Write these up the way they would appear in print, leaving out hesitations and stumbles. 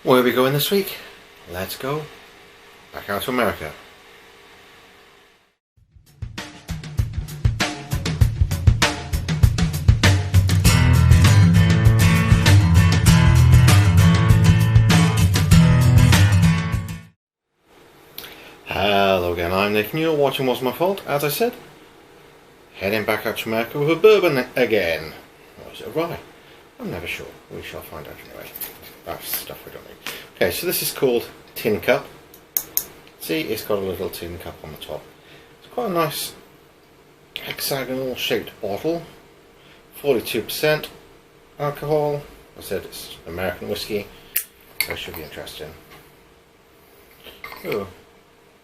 Where are we going this week? Let's go back out to America. Hello again, I'm Nick and you're watching What's My Fault, as I said. Heading back out to America with a bourbon again. Or is it a rye? I'm never sure. We shall find out anyway. That's stuff we don't need. Okay, so this is called TINCUP. See, it's got a little tin cup on the top. It's quite a nice hexagonal shaped bottle. 42% alcohol. I said it's American whiskey. That should be interesting. Oh,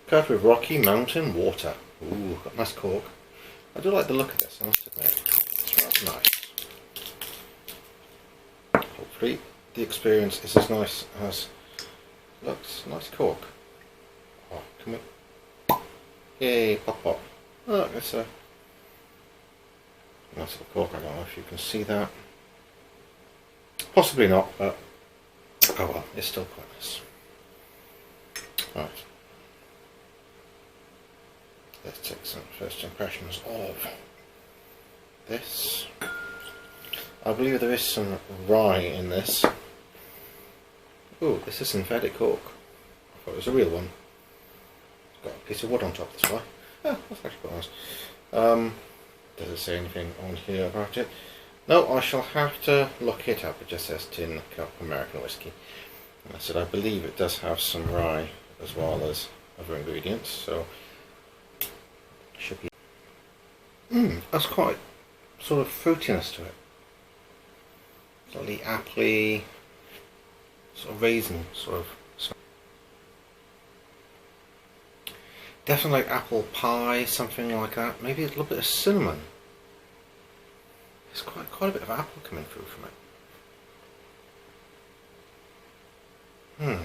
covered with Rocky Mountain water. Ooh, got a nice cork. I do like the look of this, I must admit. It smells nice. Hopefully the experience is as nice as looks. Nice cork. Oh, can we? Yay, pop pop. Oh, it's a nice little cork. I don't know if you can see that. Possibly not, but oh well, it's still quite nice. Right. Let's take some first impressions of this. I believe there is some rye in this. Ooh, this is synthetic cork. I thought it was a real one. It's got a piece of wood on top of this rye. Oh, that's actually quite nice. Does it say anything on here about it? No, I shall have to look it up. It just says TINCUP American whiskey. And I said I believe it does have some rye as well as other ingredients, so should be. That's quite sort of fruitiness to it. Slightly appley, sort of raisin sort of. Definitely like apple pie, something like that. Maybe a little bit of cinnamon. There's quite a bit of apple coming through from it.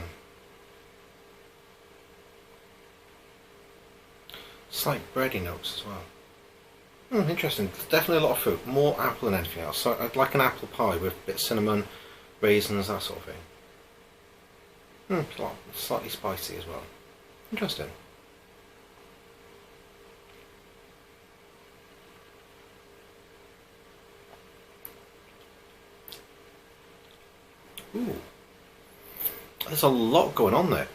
Slight bready notes as well. Interesting. There's definitely a lot of fruit. More apple than anything else. So I'd like an apple pie with a bit of cinnamon, raisins, that sort of thing. Slightly spicy as well. Interesting. Ooh. There's a lot going on there.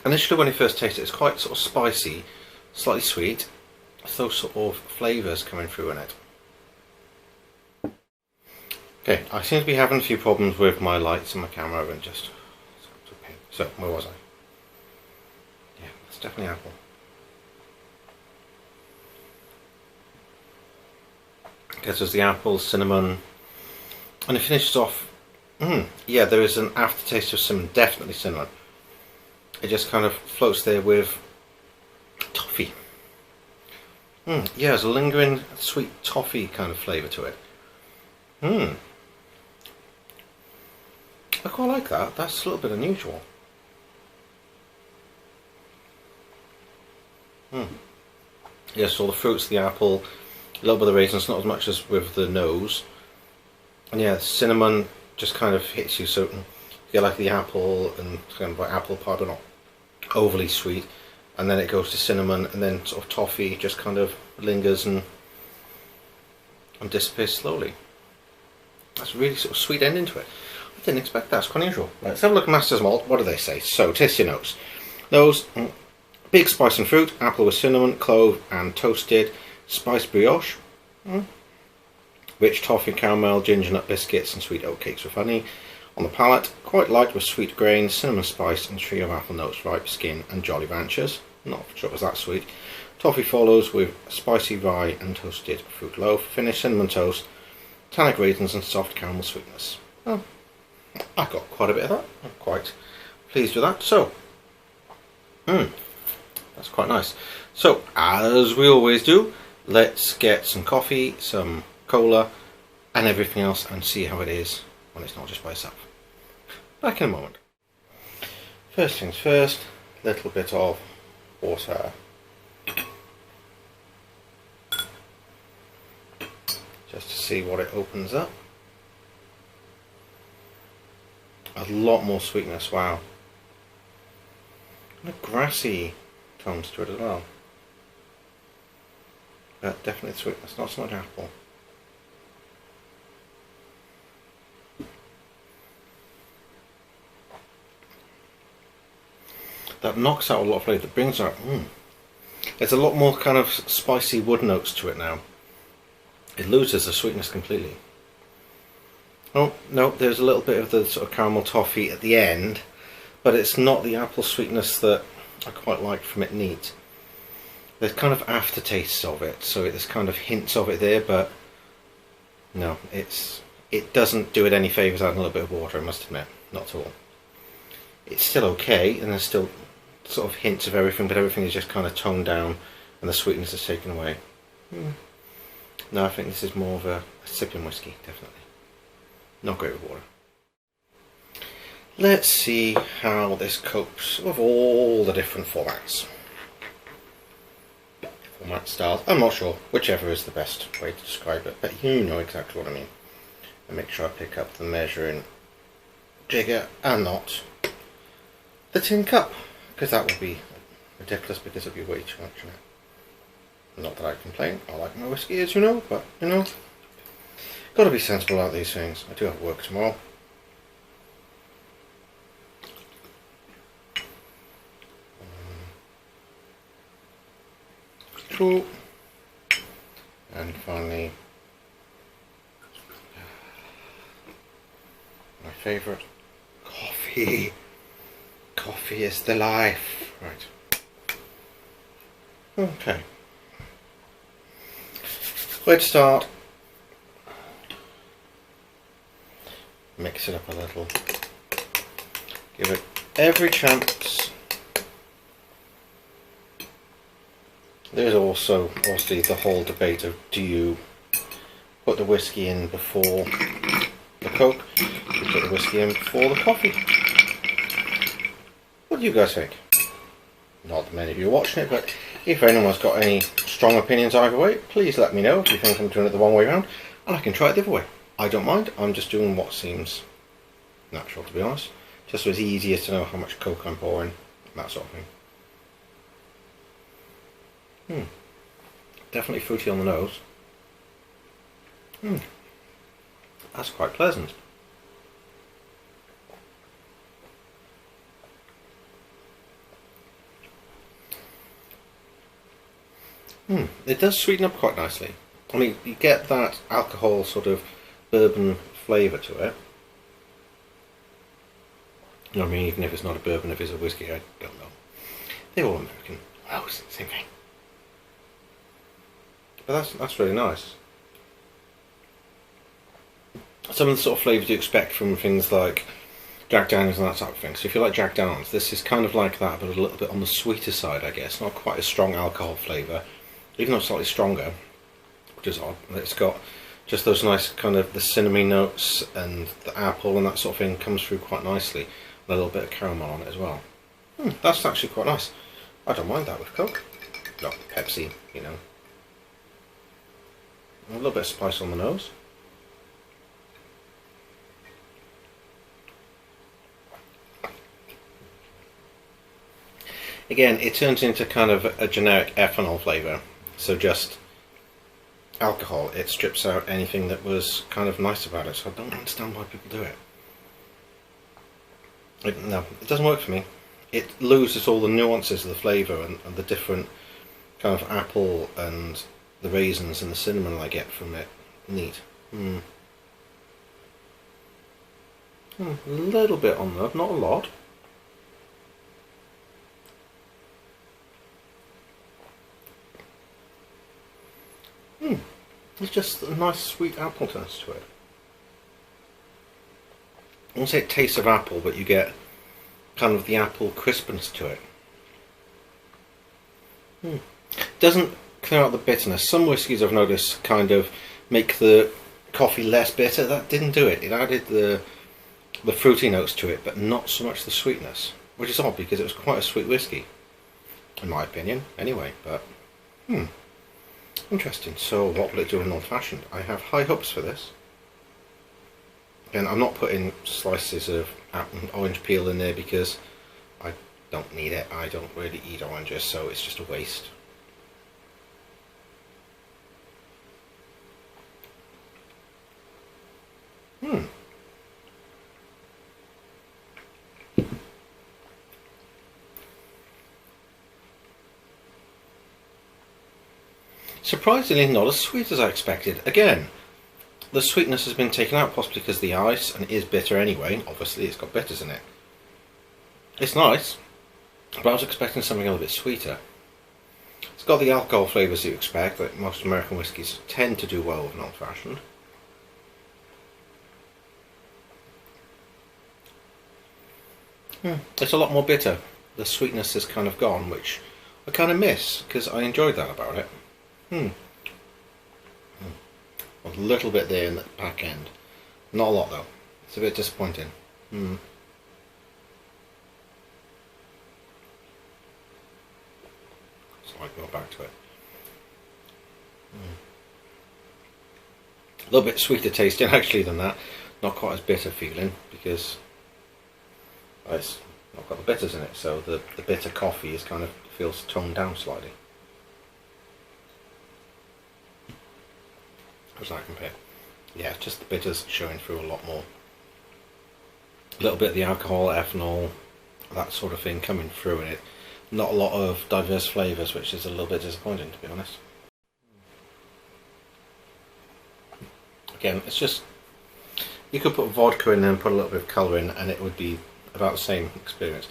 Initially when you first taste it, it's quite sort of spicy, slightly sweet. It's those sort of flavours coming through in it. Okay, I seem to be having a few problems with my lights and my camera and just... So, where was I? Yeah, it's definitely apple. Okay, so there's the apple, cinnamon, and it finishes off... yeah, there is an aftertaste of cinnamon, definitely cinnamon. It just kind of floats there with toffee. Yeah, there's a lingering sweet toffee kind of flavour to it. I quite like that. That's a little bit unusual. Yes, all the fruits, the apple, a little bit of the raisins, not as much as with the nose. And yeah, cinnamon just kind of hits you, so you get like the apple and kind of like apple pie, but not overly sweet. And then it goes to cinnamon, and then sort of toffee just kind of lingers and disappears slowly. That's a really sort of sweet ending to it. I didn't expect that. It's quite unusual. Right, let's have a look at Master's Malt. What do they say? So, taste your nose. Nose, big spice and fruit, apple with cinnamon, clove and toasted, spiced brioche, rich toffee, caramel, ginger nut biscuits and sweet oatcakes with honey. On the palate, quite light with sweet grains, cinnamon spice and trio of apple notes, ripe skin and Jolly Ranchers. Not sure it was that sweet. Toffee follows with spicy rye and toasted fruit loaf. Finish cinnamon toast, tannic raisins and soft caramel sweetness. Oh, I got quite a bit of that. I'm quite pleased with that. So, that's quite nice. So, as we always do, let's get some coffee, some cola and everything else and see how it is when it's not just by itself. Back in a moment. First things first, little bit of water. Just to see what it opens up. A lot more sweetness, wow. And a grassy tones to it as well. But definitely sweetness, not so much apple. That knocks out a lot of flavour, that brings out, there's a lot more kind of spicy wood notes to it now. It loses the sweetness completely. Oh, no, there's a little bit of the sort of caramel toffee at the end, but it's not the apple sweetness that I quite like from it neat. There's kind of aftertastes of it, so there's kind of hints of it there, but no, it doesn't do it any favours adding a little bit of water, I must admit, not at all. It's still okay, and there's still sort of hints of everything, but everything is just kind of toned down and the sweetness is taken away. No, I think this is more of a sipping whiskey, definitely. Not great with water. Let's see how this copes with all the different formats. Format styles, I'm not sure, whichever is the best way to describe it, but you know exactly what I mean. And make sure I pick up the measuring jigger and not the tin cup, because that would be ridiculous because it'd be way too much in it. Not that I complain, I like my whiskey as you know, but you know, got to be sensible about these things. I do have work tomorrow. Cool. And finally, my favourite, coffee. Coffee is the life. Right. Okay. Where to start? Mix it up a little. Give it every chance. There's also obviously the whole debate of, do you put the whiskey in before the Coke? Do you put the whiskey in before the coffee? What do you guys think? Not that many of you are watching it, but if anyone's got any strong opinions either way, please let me know if you think I'm doing it the wrong way around, and I can try it the other way. I don't mind, I'm just doing what seems natural, to be honest. Just so it's easier to know how much Coke I'm pouring, that sort of thing. Definitely fruity on the nose. That's quite pleasant. It does sweeten up quite nicely. I mean, you get that alcohol sort of bourbon flavour to it. You know what I mean? Even if it's not a bourbon, if it's a whiskey, I don't know. They're all American. Oh, same thing. But that's really nice. Some of the sort of flavours you expect from things like Jack Daniels and that type of thing. So if you like Jack Daniels, this is kind of like that, but a little bit on the sweeter side, I guess. Not quite a strong alcohol flavour, even though it's slightly stronger, which is odd. It's got just those nice kind of the cinnamon notes, and the apple and that sort of thing comes through quite nicely. A little bit of caramel on it as well. That's actually quite nice. I don't mind that with Coke. Not Pepsi, you know. A little bit of spice on the nose. Again, it turns into kind of a generic ethanol flavour. So just alcohol. It strips out anything that was kind of nice about it. So I don't understand why people do it. No, it doesn't work for me. It loses all the nuances of the flavour and the different kind of apple and the raisins and the cinnamon I get from it. Neat. A little bit on there, not a lot. There's just a nice sweet apple taste to it. I won't say it tastes of apple, but you get kind of the apple crispness to it. Doesn't clear out the bitterness. Some whiskies I've noticed kind of make the coffee less bitter. That didn't do it. It added the fruity notes to it, but not so much the sweetness, which is odd because it was quite a sweet whiskey, in my opinion. Anyway, but interesting. So what will it do in old fashioned? I have high hopes for this. And I'm not putting slices of orange peel in there because I don't need it. I don't really eat oranges, so it's just a waste. Surprisingly not as sweet as I expected. Again, the sweetness has been taken out, possibly because of the ice, and it is bitter anyway. Obviously, it's got bitters in it. It's nice, but I was expecting something a little bit sweeter. It's got the alcohol flavours you expect, that most American whiskies tend to do well with an old-fashioned. It's a lot more bitter. The sweetness is kind of gone, which I kind of miss, because I enjoyed that about it. A little bit there in the back end. Not a lot though. It's a bit disappointing. So I go back to it. A little bit sweeter tasting actually than that. Not quite as bitter feeling because it's not got the bitters in it. So the bitter coffee is kind of feels toned down slightly. How does that compare? Yeah, just the bitters showing through a lot more. A little bit of the alcohol, ethanol, that sort of thing coming through in it. Not a lot of diverse flavours, which is a little bit disappointing, to be honest. Again, it's just, you could put vodka in and put a little bit of colour in and it would be about the same experience.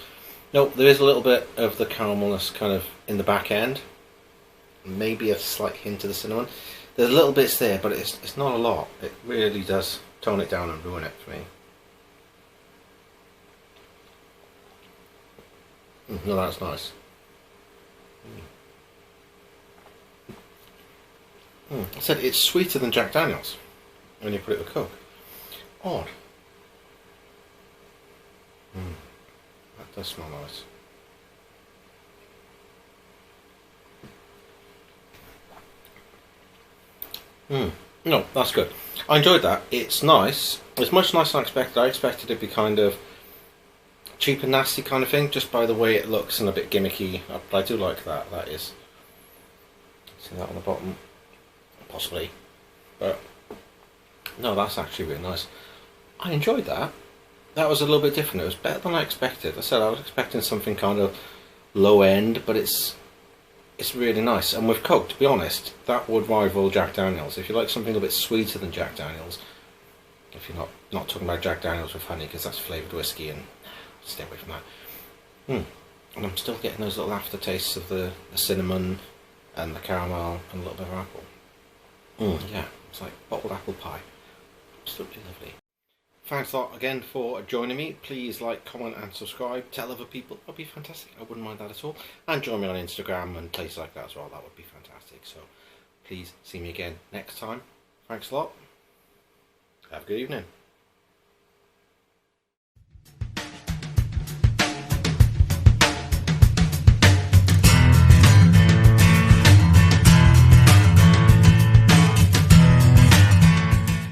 No, there is a little bit of the caramelness kind of in the back end. Maybe a slight hint of the cinnamon. There's little bits there, but it's not a lot. It really does tone it down and ruin it for me. No, that's nice. I said it's sweeter than Jack Daniels when you put it with Coke. Odd. That does smell nice. No, that's good. I enjoyed that. It's nice. It's much nicer than I expected. I expected it to be kind of cheap and nasty kind of thing, just by the way it looks and a bit gimmicky. But I do like that. That is. See that on the bottom? Possibly. But no, that's actually really nice. I enjoyed that. That was a little bit different. It was better than I expected. I said I was expecting something kind of low end, but it's really nice. And with Coke, to be honest, that would rival Jack Daniels. If you like something a bit sweeter than Jack Daniels, if you're not talking about Jack Daniels with honey, because that's flavoured whiskey, and stay away from that. And I'm still getting those little aftertastes of the cinnamon and the caramel and a little bit of apple. Yeah, it's like bottled apple pie. Absolutely lovely. Thanks a lot again for joining me. Please like, comment and subscribe. Tell other people. That would be fantastic. I wouldn't mind that at all. And join me on Instagram and places like that as well. That would be fantastic. So please see me again next time. Thanks a lot. Have a good evening.